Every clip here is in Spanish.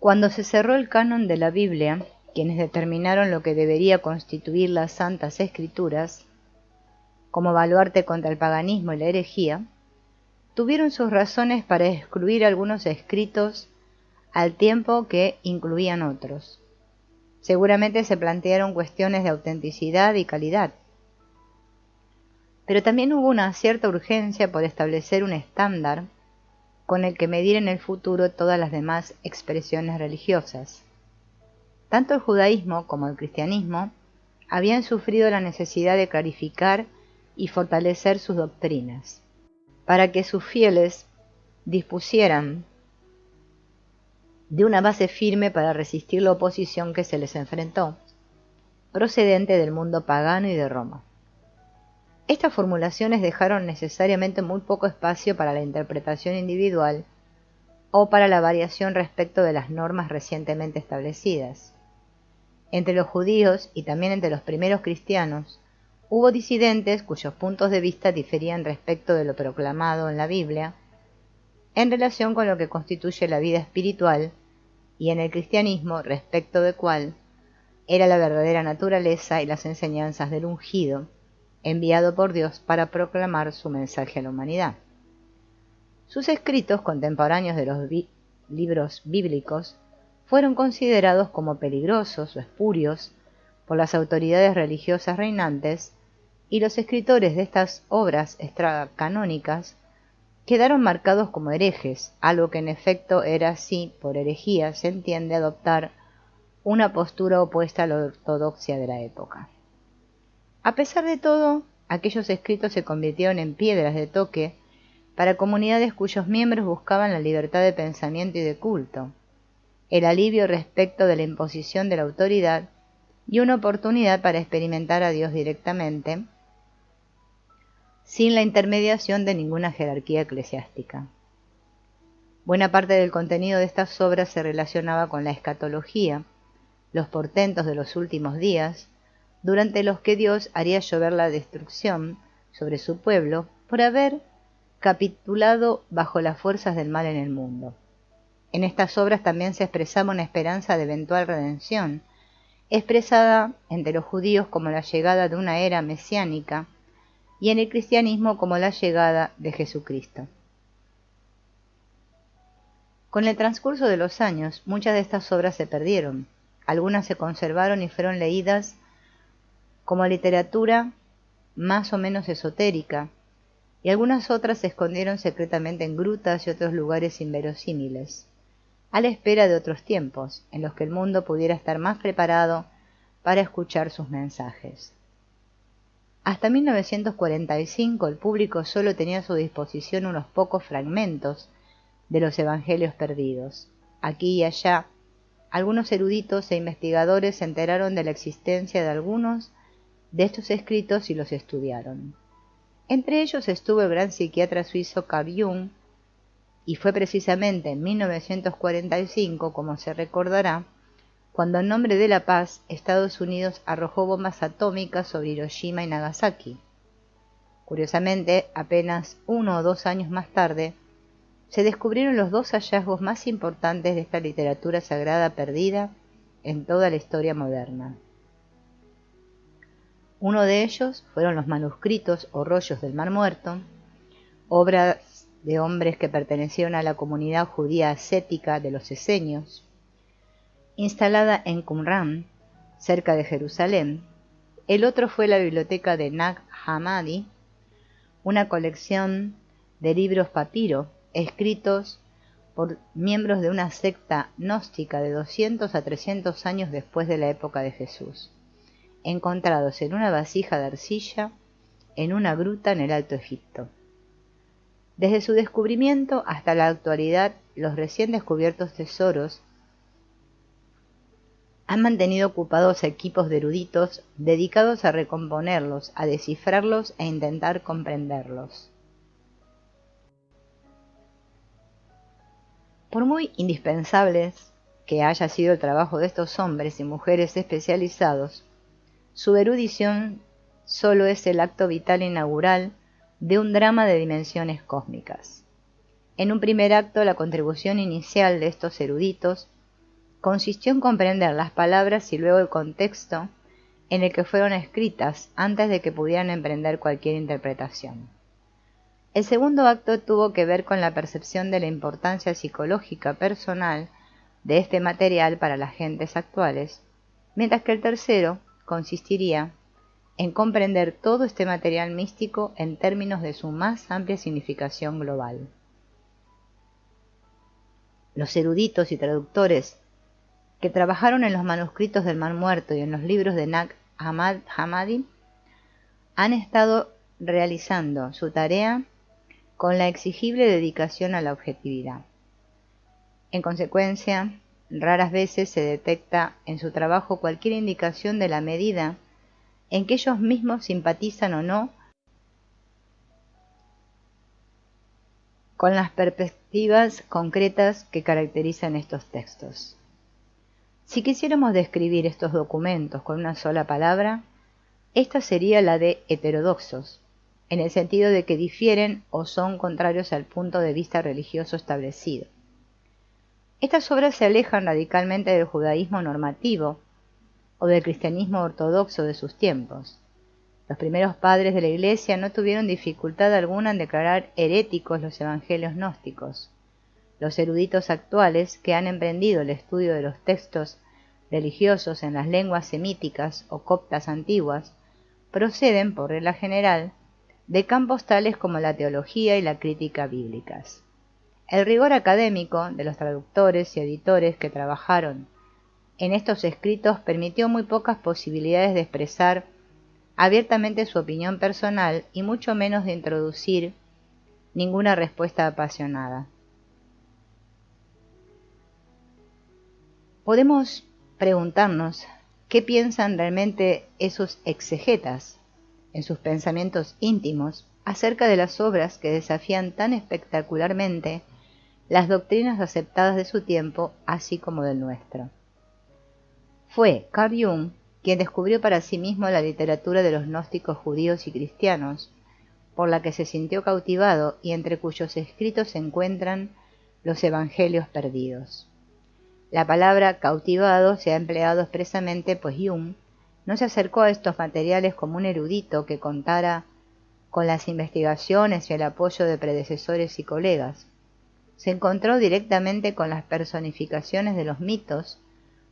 Cuando se cerró el canon de la Biblia, quienes determinaron lo que debería constituir las Santas Escrituras, como baluarte contra el paganismo y la herejía, tuvieron sus razones para excluir algunos escritos al tiempo que incluían otros. Seguramente se plantearon cuestiones de autenticidad y calidad, pero también hubo una cierta urgencia por establecer un estándar con el que medir en el futuro todas las demás expresiones religiosas. Tanto el judaísmo como el cristianismo habían sufrido la necesidad de clarificar y fortalecer sus doctrinas, para que sus fieles dispusieran de una base firme para resistir la oposición que se les enfrentó, procedente del mundo pagano y de Roma. Estas formulaciones dejaron necesariamente muy poco espacio para la interpretación individual o para la variación respecto de las normas recientemente establecidas. Entre los judíos y también entre los primeros cristianos, hubo disidentes cuyos puntos de vista diferían respecto de lo proclamado en la Biblia, en relación con lo que constituye la vida espiritual, y en el cristianismo respecto de cuál era la verdadera naturaleza y las enseñanzas del ungido, enviado por Dios para proclamar su mensaje a la humanidad. Sus escritos, contemporáneos de los libros bíblicos, fueron considerados como peligrosos o espurios por las autoridades religiosas reinantes, y los escritores de estas obras extracanónicas quedaron marcados como herejes, algo que en efecto era así. Por herejía se entiende adoptar una postura opuesta a la ortodoxia de la época. A pesar de todo, aquellos escritos se convirtieron en piedras de toque para comunidades cuyos miembros buscaban la libertad de pensamiento y de culto, el alivio respecto de la imposición de la autoridad y una oportunidad para experimentar a Dios directamente, sin la intermediación de ninguna jerarquía eclesiástica. Buena parte del contenido de estas obras se relacionaba con la escatología, los portentos de los últimos días, durante los que Dios haría llover la destrucción sobre su pueblo por haber capitulado bajo las fuerzas del mal en el mundo. En estas obras también se expresaba una esperanza de eventual redención, expresada entre los judíos como la llegada de una era mesiánica y en el cristianismo como la llegada de Jesucristo. Con el transcurso de los años, muchas de estas obras se perdieron. Algunas se conservaron y fueron leídas como literatura más o menos esotérica, y algunas otras se escondieron secretamente en grutas y otros lugares inverosímiles, a la espera de otros tiempos, en los que el mundo pudiera estar más preparado para escuchar sus mensajes. Hasta 1945 el público solo tenía a su disposición unos pocos fragmentos de los evangelios perdidos. Aquí y allá, algunos eruditos e investigadores se enteraron de la existencia de algunos de estos escritos y los estudiaron. Entre ellos estuvo el gran psiquiatra suizo Carl Jung, y fue precisamente en 1945, como se recordará, cuando en nombre de la paz Estados Unidos arrojó bombas atómicas sobre Hiroshima y Nagasaki. Curiosamente, apenas 1 o 2 años más tarde, se descubrieron los 2 hallazgos más importantes de esta literatura sagrada perdida en toda la historia moderna. Uno de ellos fueron los manuscritos o rollos del Mar Muerto, obras de hombres que pertenecieron a la comunidad judía ascética de los esenios, instalada en Qumran, cerca de Jerusalén. El otro fue la biblioteca de Nag Hammadi, una colección de libros papiro escritos por miembros de una secta gnóstica de 200 a 300 años después de la época de Jesús, encontrados en una vasija de arcilla en una gruta en el Alto Egipto. Desde su descubrimiento hasta la actualidad, los recién descubiertos tesoros han mantenido ocupados equipos de eruditos dedicados a recomponerlos, a descifrarlos e intentar comprenderlos. Por muy indispensables que haya sido el trabajo de estos hombres y mujeres especializados, su erudición solo es el acto vital inaugural de un drama de dimensiones cósmicas. En un primer acto, la contribución inicial de estos eruditos consistió en comprender las palabras y luego el contexto en el que fueron escritas antes de que pudieran emprender cualquier interpretación. El segundo acto tuvo que ver con la percepción de la importancia psicológica personal de este material para las gentes actuales, mientras que el tercero consistiría en comprender todo este material místico en términos de su más amplia significación global. Los eruditos y traductores que trabajaron en los manuscritos del Mar Muerto y en los libros de Nag Hammadi han estado realizando su tarea con la exigible dedicación a la objetividad. En consecuencia, raras veces se detecta en su trabajo cualquier indicación de la medida en que ellos mismos simpatizan o no con las perspectivas concretas que caracterizan estos textos. Si quisiéramos describir estos documentos con una sola palabra, esta sería la de heterodoxos, en el sentido de que difieren o son contrarios al punto de vista religioso establecido. Estas obras se alejan radicalmente del judaísmo normativo o del cristianismo ortodoxo de sus tiempos. Los primeros padres de la Iglesia no tuvieron dificultad alguna en declarar heréticos los evangelios gnósticos. Los eruditos actuales, que han emprendido el estudio de los textos religiosos en las lenguas semíticas o coptas antiguas, proceden, por regla general, de campos tales como la teología y la crítica bíblicas. El rigor académico de los traductores y editores que trabajaron en estos escritos permitió muy pocas posibilidades de expresar abiertamente su opinión personal y mucho menos de introducir ninguna respuesta apasionada. Podemos preguntarnos qué piensan realmente esos exegetas en sus pensamientos íntimos acerca de las obras que desafían tan espectacularmente las doctrinas aceptadas de su tiempo, así como del nuestro. Fue Carl Jung quien descubrió para sí mismo la literatura de los gnósticos judíos y cristianos, por la que se sintió cautivado y entre cuyos escritos se encuentran los evangelios perdidos. La palabra cautivado se ha empleado expresamente, pues Jung no se acercó a estos materiales como un erudito que contara con las investigaciones y el apoyo de predecesores y colegas. Se encontró directamente con las personificaciones de los mitos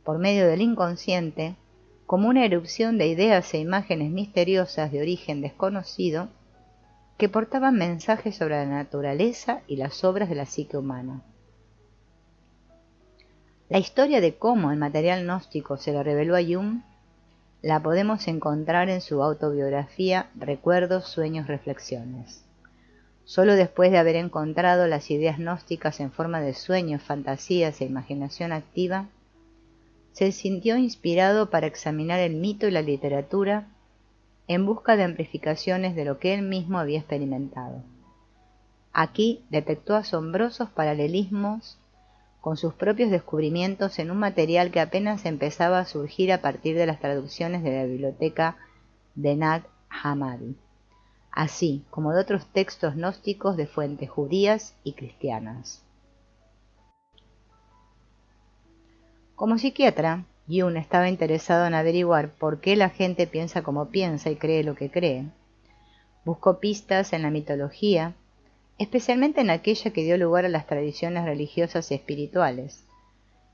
por medio del inconsciente, como una erupción de ideas e imágenes misteriosas de origen desconocido que portaban mensajes sobre la naturaleza y las obras de la psique humana. La historia de cómo el material gnóstico se le reveló a Jung la podemos encontrar en su autobiografía Recuerdos, Sueños, Reflexiones. Solo después de haber encontrado las ideas gnósticas en forma de sueños, fantasías e imaginación activa, se sintió inspirado para examinar el mito y la literatura en busca de amplificaciones de lo que él mismo había experimentado. Aquí detectó asombrosos paralelismos con sus propios descubrimientos en un material que apenas empezaba a surgir a partir de las traducciones de la biblioteca de Nag Hammadi, así como de otros textos gnósticos de fuentes judías y cristianas. Como psiquiatra, Jung estaba interesado en averiguar por qué la gente piensa como piensa y cree lo que cree. Buscó pistas en la mitología, especialmente en aquella que dio lugar a las tradiciones religiosas y espirituales.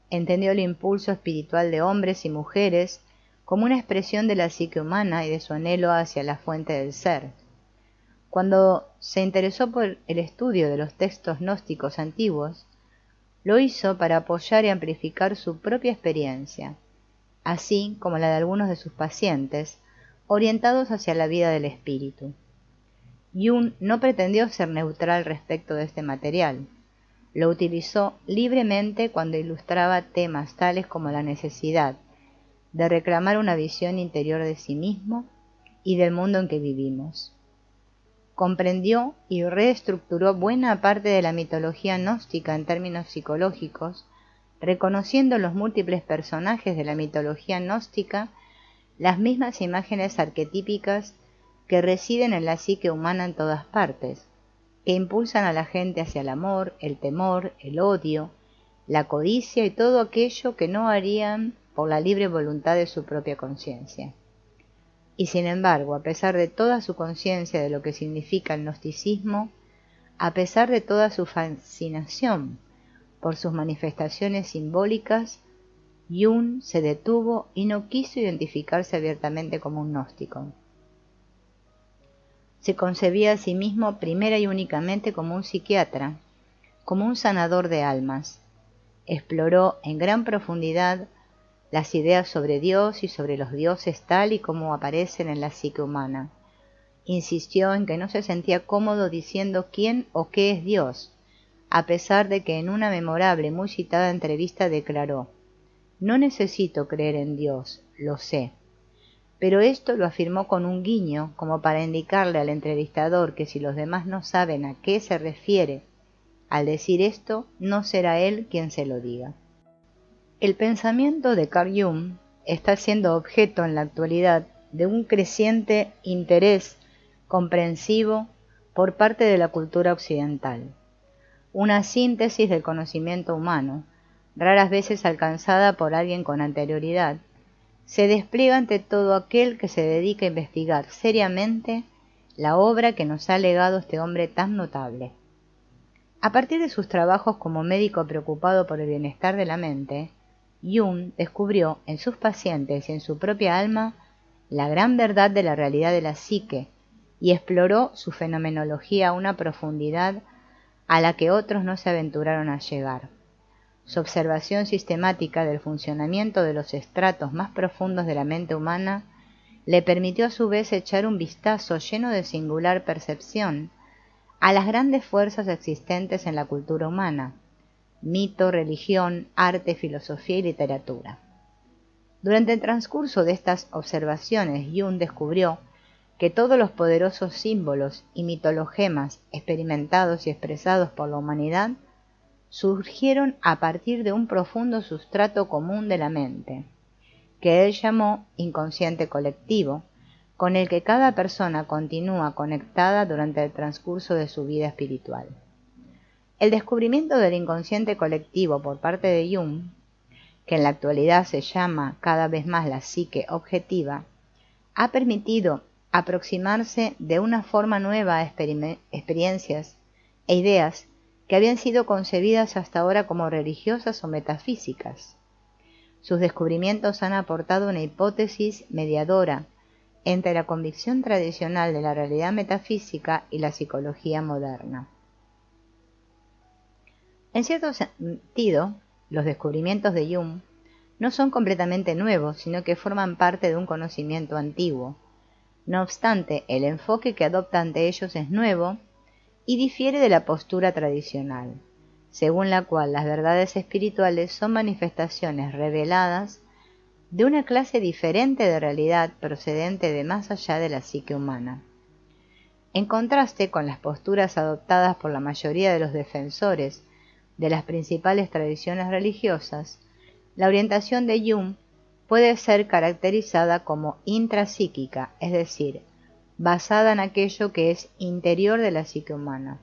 Entendió el impulso espiritual de hombres y mujeres como una expresión de la psique humana y de su anhelo hacia la fuente del ser. Cuando se interesó por el estudio de los textos gnósticos antiguos, lo hizo para apoyar y amplificar su propia experiencia, así como la de algunos de sus pacientes, orientados hacia la vida del espíritu. Jung no pretendió ser neutral respecto de este material. Lo utilizó libremente cuando ilustraba temas tales como la necesidad de reclamar una visión interior de sí mismo y del mundo en que vivimos. Comprendió y reestructuró buena parte de la mitología gnóstica en términos psicológicos, reconociendo en los múltiples personajes de la mitología gnóstica las mismas imágenes arquetípicas que residen en la psique humana en todas partes, que impulsan a la gente hacia el amor, el temor, el odio la codicia y todo aquello que no harían por la libre voluntad de su propia conciencia. Y sin embargo, a pesar de toda su conciencia de lo que significa el gnosticismo, a pesar de toda su fascinación por sus manifestaciones simbólicas, Jung se detuvo y no quiso identificarse abiertamente como un gnóstico. Se concebía a sí mismo primera y únicamente como un psiquiatra, como un sanador de almas. Exploró en gran profundidad las ideas sobre Dios y sobre los dioses tal y como aparecen en la psique humana. Insistió en que no se sentía cómodo diciendo quién o qué es Dios, a pesar de que en una memorable y muy citada entrevista declaró: «No necesito creer en Dios, lo sé». Pero esto lo afirmó con un guiño, como para indicarle al entrevistador que si los demás no saben a qué se refiere al decir esto, no será él quien se lo diga. El pensamiento de Carl Jung está siendo objeto en la actualidad de un creciente interés comprensivo por parte de la cultura occidental. Una síntesis del conocimiento humano, raras veces alcanzada por alguien con anterioridad, se despliega ante todo aquel que se dedica a investigar seriamente la obra que nos ha legado este hombre tan notable. A partir de sus trabajos como médico preocupado por el bienestar de la mente, Jung descubrió en sus pacientes y en su propia alma la gran verdad de la realidad de la psique y exploró su fenomenología a una profundidad a la que otros no se aventuraron a llegar. Su observación sistemática del funcionamiento de los estratos más profundos de la mente humana le permitió a su vez echar un vistazo lleno de singular percepción a las grandes fuerzas existentes en la cultura humana: mito, religión, arte, filosofía y literatura. Durante el transcurso de estas observaciones, Jung descubrió que todos los poderosos símbolos y mitologemas experimentados y expresados por la humanidad surgieron a partir de un profundo sustrato común de la mente, que él llamó inconsciente colectivo, con el que cada persona continúa conectada durante el transcurso de su vida espiritual. El descubrimiento del inconsciente colectivo por parte de Jung, que en la actualidad se llama cada vez más la psique objetiva, ha permitido aproximarse de una forma nueva a experiencias e ideas que habían sido concebidas hasta ahora como religiosas o metafísicas. Sus descubrimientos han aportado una hipótesis mediadora entre la convicción tradicional de la realidad metafísica y la psicología moderna. En cierto sentido, los descubrimientos de Jung no son completamente nuevos, sino que forman parte de un conocimiento antiguo. No obstante, el enfoque que adopta ante ellos es nuevo y difiere de la postura tradicional, según la cual las verdades espirituales son manifestaciones reveladas de una clase diferente de realidad procedente de más allá de la psique humana. En contraste con las posturas adoptadas por la mayoría de los defensores de las principales tradiciones religiosas, la orientación de Jung puede ser caracterizada como intrapsíquica, es decir, basada en aquello que es interior de la psique humana.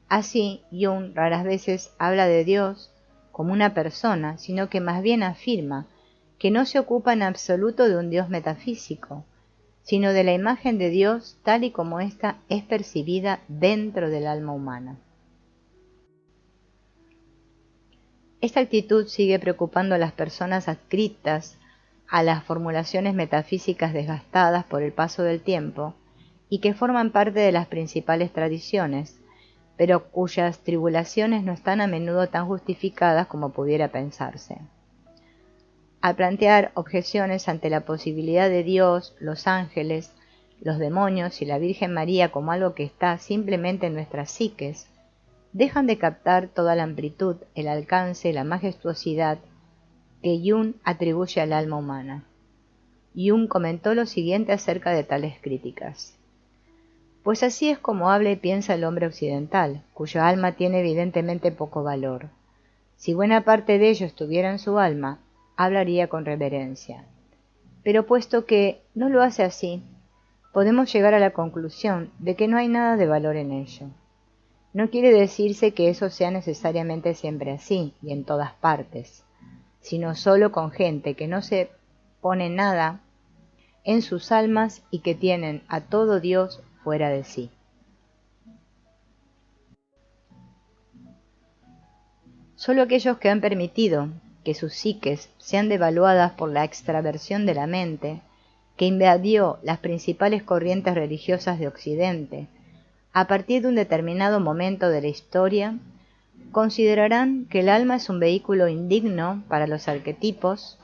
Así, Jung raras veces habla de Dios como una persona, sino que más bien afirma que no se ocupa en absoluto de un Dios metafísico, sino de la imagen de Dios tal y como ésta es percibida dentro del alma humana. Esta actitud sigue preocupando a las personas adscritas a las formulaciones metafísicas desgastadas por el paso del tiempo y que forman parte de las principales tradiciones, pero cuyas tribulaciones no están a menudo tan justificadas como pudiera pensarse. Al plantear objeciones ante la posibilidad de Dios, los ángeles, los demonios y la Virgen María como algo que está simplemente en nuestras psiques, dejan de captar toda la amplitud, el alcance y la majestuosidad que Jung atribuye al alma humana. Jung comentó lo siguiente acerca de tales críticas: pues así es como habla y piensa el hombre occidental, cuyo alma tiene evidentemente poco valor. Si buena parte de ello estuviera en su alma, hablaría con reverencia. Pero puesto que no lo hace así, podemos llegar a la conclusión de que no hay nada de valor en ello. No quiere decirse que eso sea necesariamente siempre así y en todas partes, sino solo con gente que no se pone nada en sus almas y que tienen a todo Dios fuera de sí. Solo aquellos que han permitido que sus psiques sean devaluadas por la extraversión de la mente, que invadió las principales corrientes religiosas de Occidente, a partir de un determinado momento de la historia, considerarán que el alma es un vehículo indigno para los arquetipos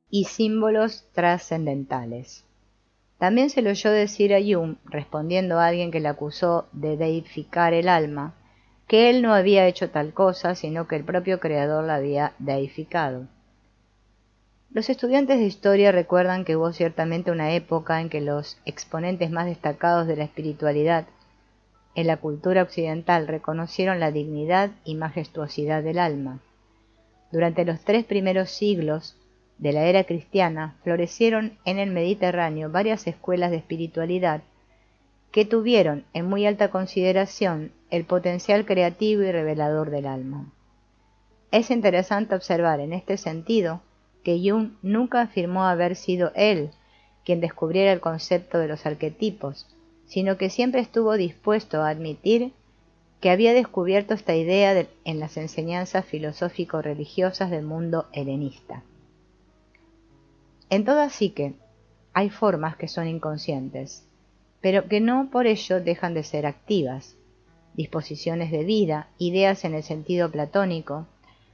y símbolos trascendentales. También se le oyó decir a Jung, respondiendo a alguien que le acusó de deificar el alma, que él no había hecho tal cosa, sino que el propio creador la había deificado. Los estudiantes de historia recuerdan que hubo ciertamente una época en que los exponentes más destacados de la espiritualidad en la cultura occidental reconocieron la dignidad y majestuosidad del alma. Durante los 3 primeros siglos de la era cristiana florecieron en el Mediterráneo varias escuelas de espiritualidad que tuvieron en muy alta consideración el potencial creativo y revelador del alma. Es interesante observar en este sentido que Jung nunca afirmó haber sido él quien descubriera el concepto de los arquetipos, sino que siempre estuvo dispuesto a admitir que había descubierto esta idea en las enseñanzas filosófico-religiosas del mundo helenista. En toda psique hay formas que son inconscientes, pero que no por ello dejan de ser activas, disposiciones de vida, ideas en el sentido platónico,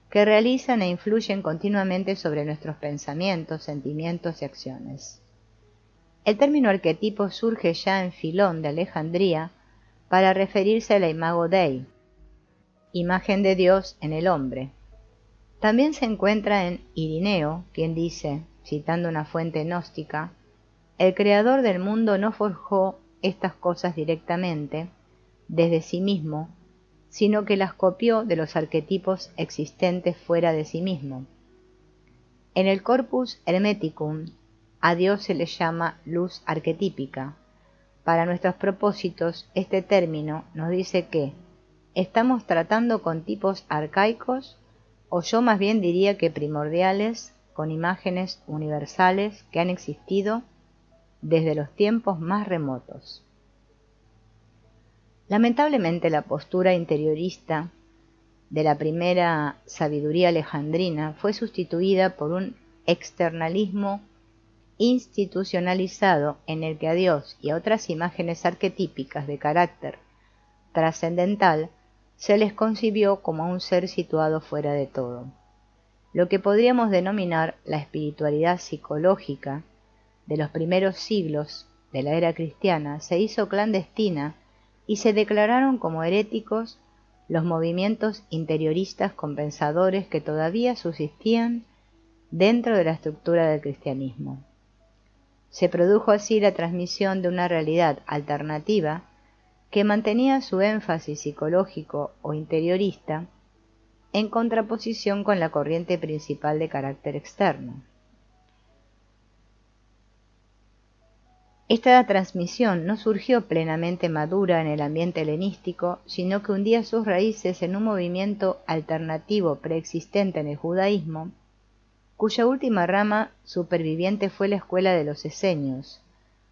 que realizan e influyen continuamente sobre nuestros pensamientos, sentimientos y acciones. El término arquetipo surge ya en Filón de Alejandría para referirse a la imago Dei, imagen de Dios en el hombre. También se encuentra en Irineo, quien dice, citando una fuente gnóstica, el creador del mundo no forjó estas cosas directamente, desde sí mismo, sino que las copió de los arquetipos existentes fuera de sí mismo. En el Corpus Hermeticum, a Dios se le llama luz arquetípica. Para nuestros propósitos, este término nos dice que estamos tratando con tipos arcaicos, o yo más bien diría que primordiales, con imágenes universales que han existido desde los tiempos más remotos. Lamentablemente la postura interiorista de la primera sabiduría alejandrina fue sustituida por un externalismo institucionalizado en el que a Dios y a otras imágenes arquetípicas de carácter trascendental se les concibió como a un ser situado fuera de todo. Lo que podríamos denominar la espiritualidad psicológica de los primeros siglos de la era cristiana se hizo clandestina y se declararon como heréticos los movimientos interioristas compensadores que todavía subsistían dentro de la estructura del cristianismo. Se produjo así la transmisión de una realidad alternativa que mantenía su énfasis psicológico o interiorista en contraposición con la corriente principal de carácter externo. Esta transmisión no surgió plenamente madura en el ambiente helenístico, sino que hundía sus raíces en un movimiento alternativo preexistente en el judaísmo, cuya última rama superviviente fue la escuela de los esenios,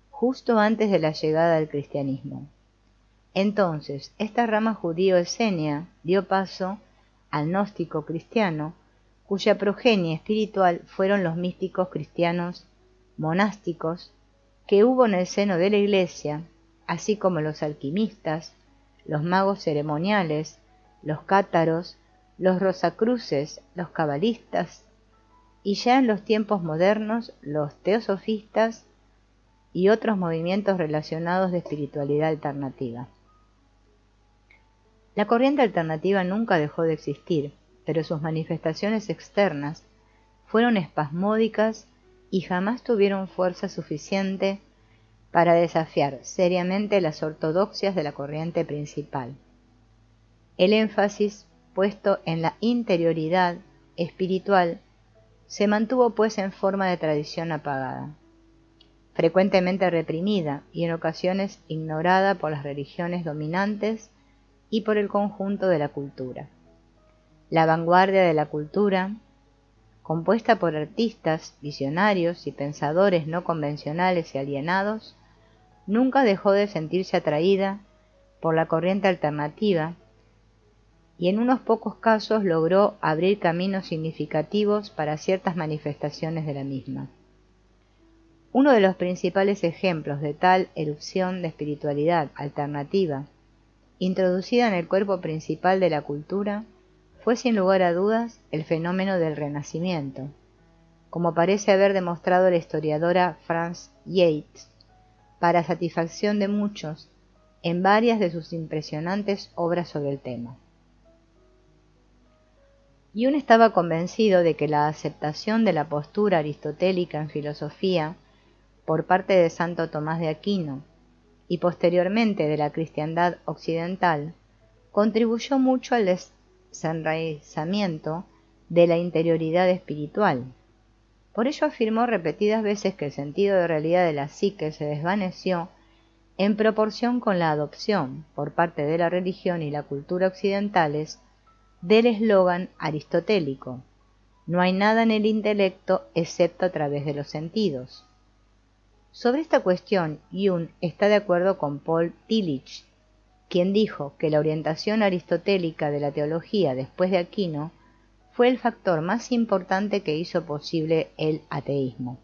justo antes de la llegada del cristianismo. Entonces, esta rama judío-esenia dio paso al gnóstico cristiano, cuya progenie espiritual fueron los místicos cristianos monásticos que hubo en el seno de la Iglesia, así como los alquimistas, los magos ceremoniales, los cátaros, los rosacruces, los cabalistas, y ya en los tiempos modernos los teosofistas y otros movimientos relacionados de espiritualidad alternativa. La corriente alternativa nunca dejó de existir, pero sus manifestaciones externas fueron espasmódicas y jamás tuvieron fuerza suficiente para desafiar seriamente las ortodoxias de la corriente principal. El énfasis puesto en la interioridad espiritual se mantuvo pues en forma de tradición apagada, frecuentemente reprimida y en ocasiones ignorada por las religiones dominantes y por el conjunto de la cultura. La vanguardia de la cultura, compuesta por artistas, visionarios y pensadores no convencionales y alienados, nunca dejó de sentirse atraída por la corriente alternativa y en unos pocos casos logró abrir caminos significativos para ciertas manifestaciones de la misma. Uno de los principales ejemplos de tal erupción de espiritualidad alternativa, introducida en el cuerpo principal de la cultura, fue sin lugar a dudas el fenómeno del Renacimiento, como parece haber demostrado la historiadora Frances Yates, para satisfacción de muchos, en varias de sus impresionantes obras sobre el tema. Jung estaba convencido de que la aceptación de la postura aristotélica en filosofía por parte de Santo Tomás de Aquino y posteriormente de la cristiandad occidental contribuyó mucho al desenraizamiento de la interioridad espiritual. Por ello afirmó repetidas veces que el sentido de realidad de la psique se desvaneció en proporción con la adopción, por parte de la religión y la cultura occidentales, del eslogan aristotélico: no hay nada en el intelecto excepto a través de los sentidos. Sobre esta cuestión, Jung está de acuerdo con Paul Tillich, quien dijo que la orientación aristotélica de la teología después de Aquino fue el factor más importante que hizo posible el ateísmo.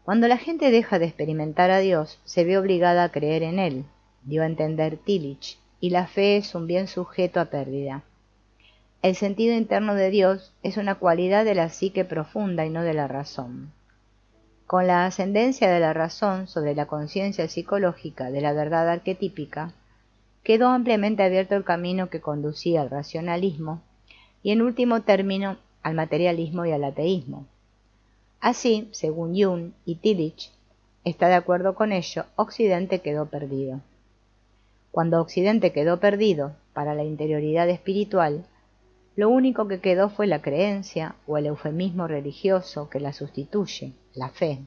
Cuando la gente deja de experimentar a Dios, se ve obligada a creer en él, dio a entender Tillich, y la fe es un bien sujeto a pérdida. El sentido interno de Dios es una cualidad de la psique profunda y no de la razón. Con la ascendencia de la razón sobre la conciencia psicológica de la verdad arquetípica, quedó ampliamente abierto el camino que conducía al racionalismo y, en último término, al materialismo y al ateísmo. Así, según Jung y Tillich, está de acuerdo con ello, Occidente quedó perdido. Cuando Occidente quedó perdido para la interioridad espiritual, lo único que quedó fue la creencia o el eufemismo religioso que la sustituye, la fe.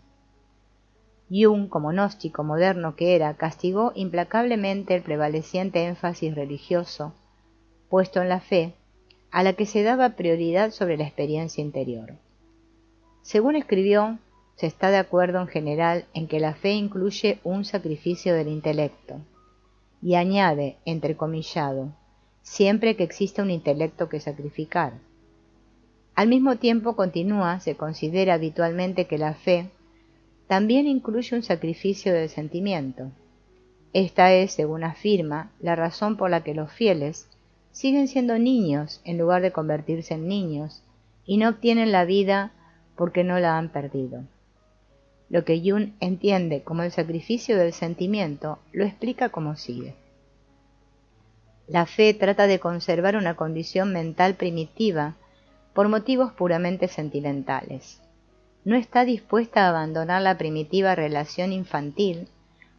Jung, como gnóstico moderno que era, castigó implacablemente el prevaleciente énfasis religioso puesto en la fe, a la que se daba prioridad sobre la experiencia interior. Según escribió, se está de acuerdo en general en que la fe incluye un sacrificio del intelecto, y añade, entrecomillado, siempre que exista un intelecto que sacrificar. Al mismo tiempo, continúa, se considera habitualmente que la fe también incluye un sacrificio del sentimiento. Esta es, según afirma, la razón por la que los fieles siguen siendo niños en lugar de convertirse en niños y no obtienen la vida porque no la han perdido. Lo que Jung entiende como el sacrificio del sentimiento lo explica como sigue. La fe trata de conservar una condición mental primitiva por motivos puramente sentimentales. No está dispuesta a abandonar la primitiva relación infantil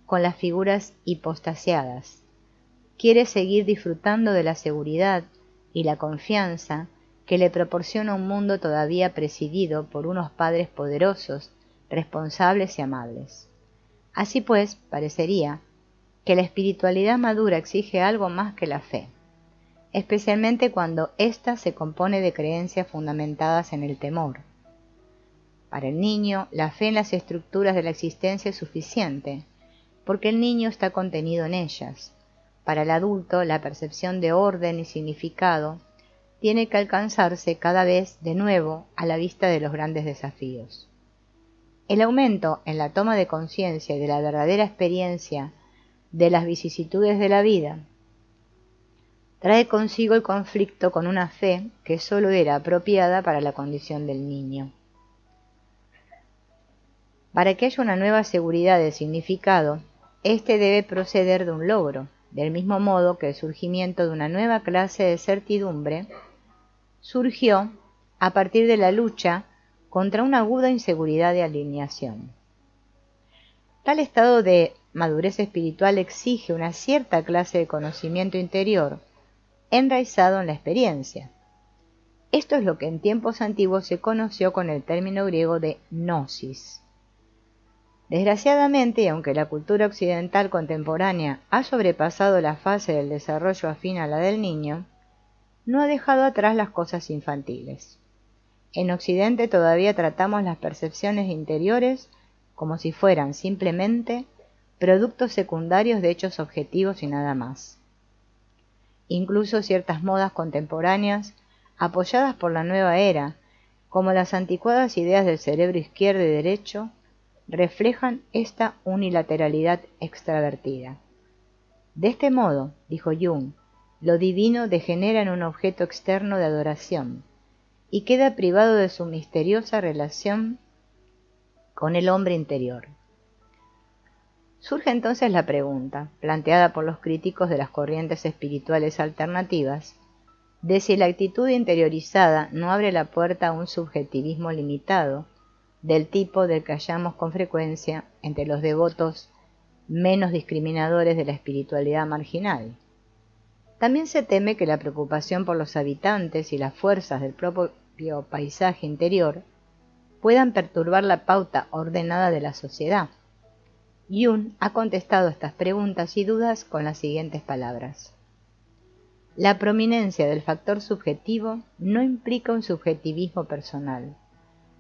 con las figuras hipostasiadas. Quiere seguir disfrutando de la seguridad y la confianza que le proporciona un mundo todavía presidido por unos padres poderosos, responsables y amables. Así pues, parecería que la espiritualidad madura exige algo más que la fe, especialmente cuando ésta se compone de creencias fundamentadas en el temor. Para el niño, la fe en las estructuras de la existencia es suficiente, porque el niño está contenido en ellas. Para el adulto, la percepción de orden y significado tiene que alcanzarse cada vez de nuevo a la vista de los grandes desafíos. El aumento en la toma de conciencia y de la verdadera experiencia de las vicisitudes de la vida trae consigo el conflicto con una fe que sólo era apropiada para la condición del niño. Para que haya una nueva seguridad de significado, éste debe proceder de un logro, del mismo modo que el surgimiento de una nueva clase de certidumbre surgió a partir de la lucha contra una aguda inseguridad de alineación. Tal estado de madurez espiritual exige una cierta clase de conocimiento interior enraizado en la experiencia. Esto es lo que en tiempos antiguos se conoció con el término griego de gnosis. Desgraciadamente, y aunque la cultura occidental contemporánea ha sobrepasado la fase del desarrollo afín a la del niño, no ha dejado atrás las cosas infantiles. En Occidente todavía tratamos las percepciones interiores como si fueran simplemente productos secundarios de hechos objetivos y nada más. Incluso ciertas modas contemporáneas, apoyadas por la nueva era, como las anticuadas ideas del cerebro izquierdo y derecho, reflejan esta unilateralidad extravertida. De este modo, dijo Jung, lo divino degenera en un objeto externo de adoración y queda privado de su misteriosa relación con el hombre interior. Surge entonces la pregunta, planteada por los críticos de las corrientes espirituales alternativas, de si la actitud interiorizada no abre la puerta a un subjetivismo limitado, del tipo del que hallamos con frecuencia entre los devotos menos discriminadores de la espiritualidad marginal. También se teme que la preocupación por los habitantes y las fuerzas del propio paisaje interior puedan perturbar la pauta ordenada de la sociedad. Jung ha contestado estas preguntas y dudas con las siguientes palabras. La prominencia del factor subjetivo no implica un subjetivismo personal,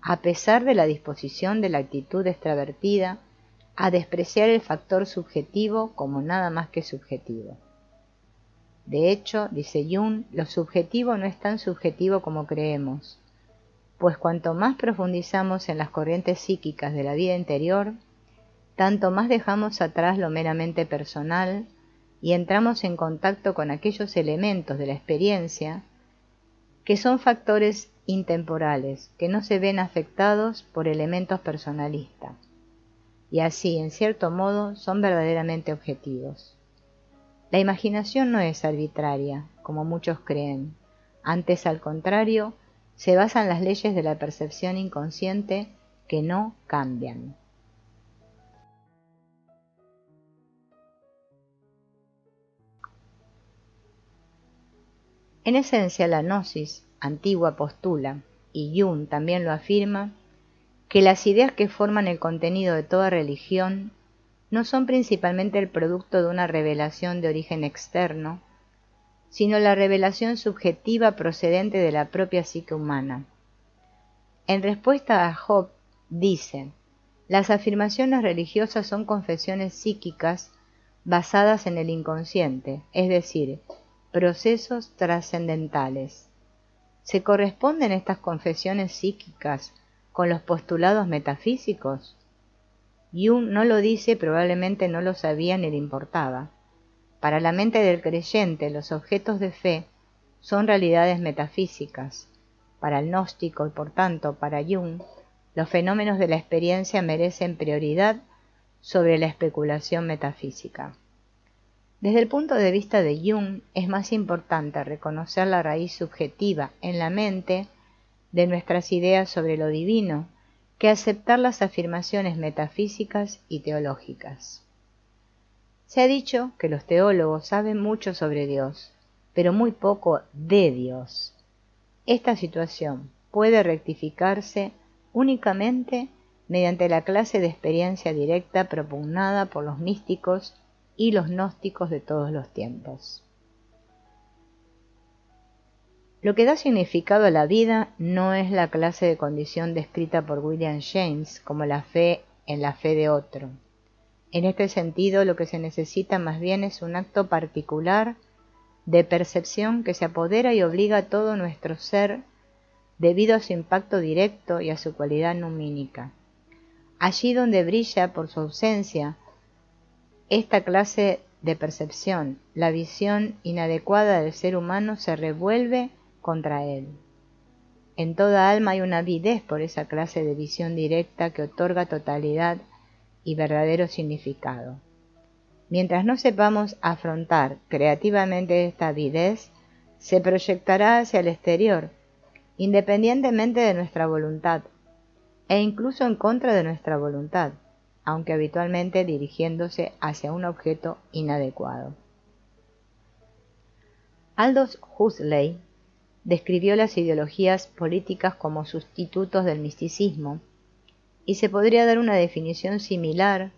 a pesar de la disposición de la actitud extravertida a despreciar el factor subjetivo como nada más que subjetivo. De hecho, dice Jung, lo subjetivo no es tan subjetivo como creemos, pues cuanto más profundizamos en las corrientes psíquicas de la vida interior, tanto más dejamos atrás lo meramente personal y entramos en contacto con aquellos elementos de la experiencia que son factores intemporales, que no se ven afectados por elementos personalistas, y así, en cierto modo, son verdaderamente objetivos. La imaginación no es arbitraria, como muchos creen. Antes, al contrario, se basa en las leyes de la percepción inconsciente que no cambian. En esencia, la gnosis antigua postula, y Jung también lo afirma, que las ideas que forman el contenido de toda religión no son principalmente el producto de una revelación de origen externo, sino la revelación subjetiva procedente de la propia psique humana. En respuesta a Job, dice, las afirmaciones religiosas son confesiones psíquicas basadas en el inconsciente, es decir, procesos trascendentales. ¿Se corresponden estas confesiones psíquicas con los postulados metafísicos? Jung no lo dice, probablemente no lo sabía ni le importaba. Para la mente del creyente, los objetos de fe son realidades metafísicas. Para el gnóstico y por tanto para Jung, los fenómenos de la experiencia merecen prioridad sobre la especulación metafísica. Desde el punto de vista de Jung, es más importante reconocer la raíz subjetiva en la mente de nuestras ideas sobre lo divino que aceptar las afirmaciones metafísicas y teológicas. Se ha dicho que los teólogos saben mucho sobre Dios, pero muy poco de Dios. Esta situación puede rectificarse únicamente mediante la clase de experiencia directa propugnada por los místicos y los gnósticos de todos los tiempos. Lo que da significado a la vida no es la clase de condición descrita por William James como la fe en la fe de otro. En este sentido, lo que se necesita más bien es un acto particular de percepción que se apodera y obliga a todo nuestro ser debido a su impacto directo y a su cualidad numínica. Allí donde brilla por su ausencia esta clase de percepción, la visión inadecuada del ser humano se revuelve contra él. En toda alma hay una avidez por esa clase de visión directa que otorga totalidad y verdadero significado. Mientras no sepamos afrontar creativamente esta avidez, se proyectará hacia el exterior, independientemente de nuestra voluntad, e incluso en contra de nuestra voluntad, aunque habitualmente dirigiéndose hacia un objeto inadecuado. Aldous Huxley describió las ideologías políticas como sustitutos del misticismo y se podría dar una definición similar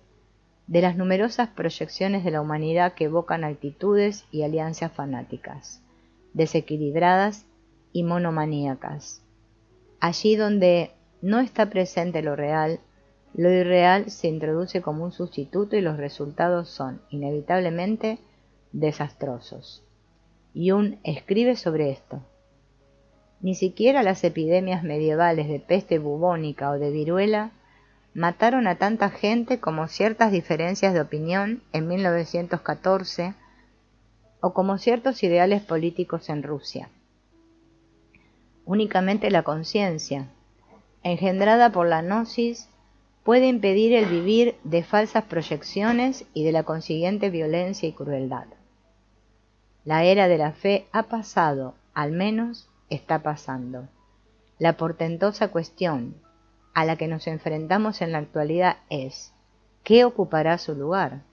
de las numerosas proyecciones de la humanidad que evocan actitudes y alianzas fanáticas, desequilibradas y monomaníacas. Allí donde no está presente lo real, lo irreal se introduce como un sustituto y los resultados son, inevitablemente, desastrosos. Jung escribe sobre esto. Ni siquiera las epidemias medievales de peste bubónica o de viruela mataron a tanta gente como ciertas diferencias de opinión en 1914 o como ciertos ideales políticos en Rusia. Únicamente la conciencia, engendrada por la gnosis, puede impedir el vivir de falsas proyecciones y de la consiguiente violencia y crueldad. La era de la fe ha pasado, al menos está pasando. La portentosa cuestión a la que nos enfrentamos en la actualidad es, ¿qué ocupará su lugar?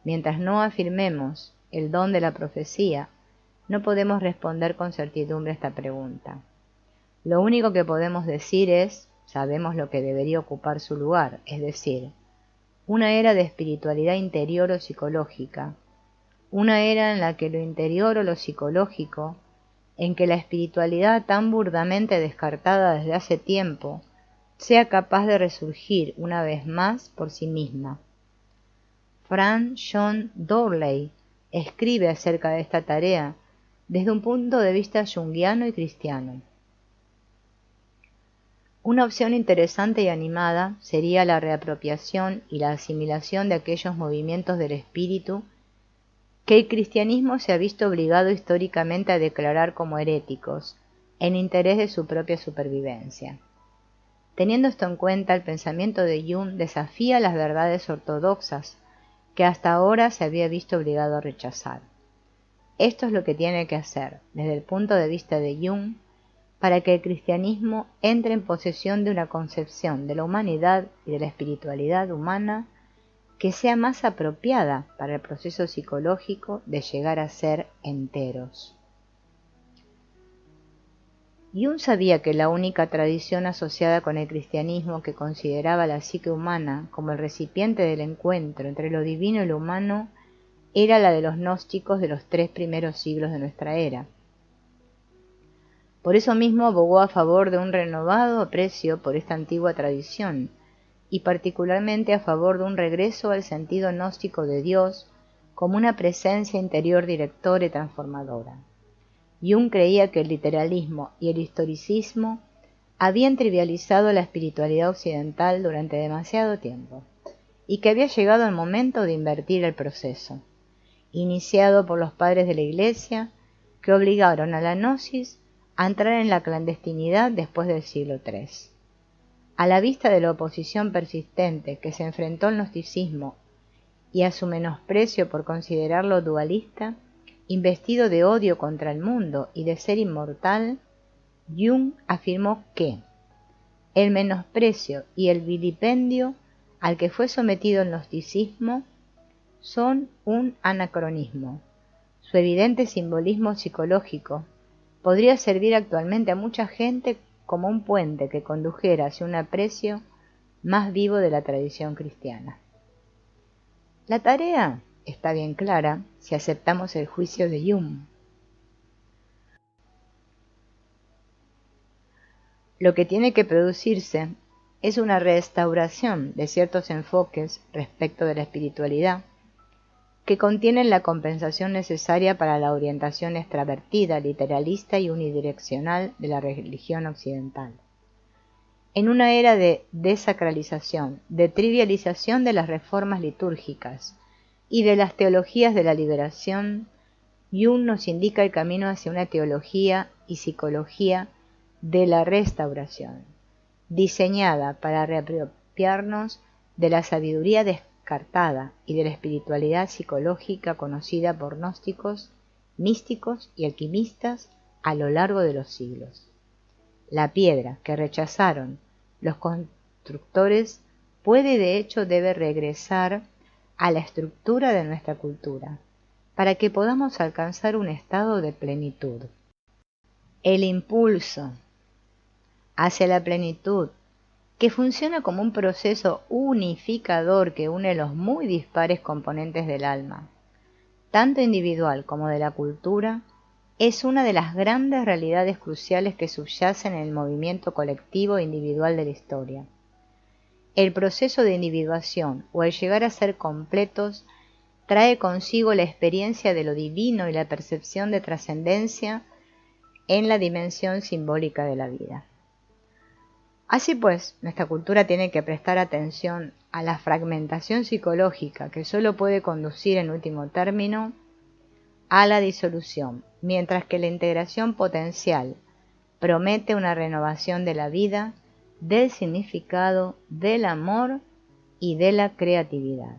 Mientras no afirmemos el don de la profecía, no podemos responder con certidumbre a esta pregunta. Lo único que podemos decir es, sabemos lo que debería ocupar su lugar, es decir, una era de espiritualidad interior o psicológica, una era en la que lo interior o lo psicológico, en que la espiritualidad tan burdamente descartada desde hace tiempo, sea capaz de resurgir una vez más por sí misma. Frank John Dooley escribe acerca de esta tarea desde un punto de vista junguiano y cristiano. Una opción interesante y animada sería la reapropiación y la asimilación de aquellos movimientos del espíritu que el cristianismo se ha visto obligado históricamente a declarar como heréticos, en interés de su propia supervivencia. Teniendo esto en cuenta, el pensamiento de Jung desafía las verdades ortodoxas que hasta ahora se había visto obligado a rechazar. Esto es lo que tiene que hacer, desde el punto de vista de Jung, para que el cristianismo entre en posesión de una concepción de la humanidad y de la espiritualidad humana que sea más apropiada para el proceso psicológico de llegar a ser enteros. Jung sabía que la única tradición asociada con el cristianismo que consideraba la psique humana como el recipiente del encuentro entre lo divino y lo humano era la de los gnósticos de los 3 primeros siglos de nuestra era. Por eso mismo abogó a favor de un renovado aprecio por esta antigua tradición, y particularmente a favor de un regreso al sentido gnóstico de Dios como una presencia interior directora y transformadora. Jung creía que el literalismo y el historicismo habían trivializado la espiritualidad occidental durante demasiado tiempo, y que había llegado el momento de invertir el proceso, iniciado por los padres de la Iglesia, que obligaron a la gnosis a entrar en la clandestinidad después del siglo III. A la vista de la oposición persistente que se enfrentó al gnosticismo y a su menosprecio por considerarlo dualista, investido de odio contra el mundo y de ser inmortal, Jung afirmó que el menosprecio y el vilipendio al que fue sometido el gnosticismo son un anacronismo. Su evidente simbolismo psicológico podría servir actualmente a mucha gente como un puente que condujera hacia un aprecio más vivo de la tradición cristiana. La tarea está bien clara si aceptamos el juicio de Jung. Lo que tiene que producirse es una restauración de ciertos enfoques respecto de la espiritualidad que contienen la compensación necesaria para la orientación extravertida, literalista y unidireccional de la religión occidental. En una era de desacralización, de trivialización de las reformas litúrgicas y de las teologías de la liberación, Jung nos indica el camino hacia una teología y psicología de la restauración, diseñada para reapropiarnos de la sabiduría descartada y de la espiritualidad psicológica conocida por gnósticos, místicos y alquimistas a lo largo de los siglos. La piedra que rechazaron los constructores puede y de hecho debe regresar a la estructura de nuestra cultura, para que podamos alcanzar un estado de plenitud. El impulso hacia la plenitud que funciona como un proceso unificador que une los muy dispares componentes del alma, tanto individual como de la cultura, es una de las grandes realidades cruciales que subyacen en el movimiento colectivo e individual de la historia. El proceso de individuación o el llegar a ser completos trae consigo la experiencia de lo divino y la percepción de trascendencia en la dimensión simbólica de la vida. Así pues, nuestra cultura tiene que prestar atención a la fragmentación psicológica que solo puede conducir en último término a la disolución, mientras que la integración potencial promete una renovación de la vida, del significado, del amor y de la creatividad.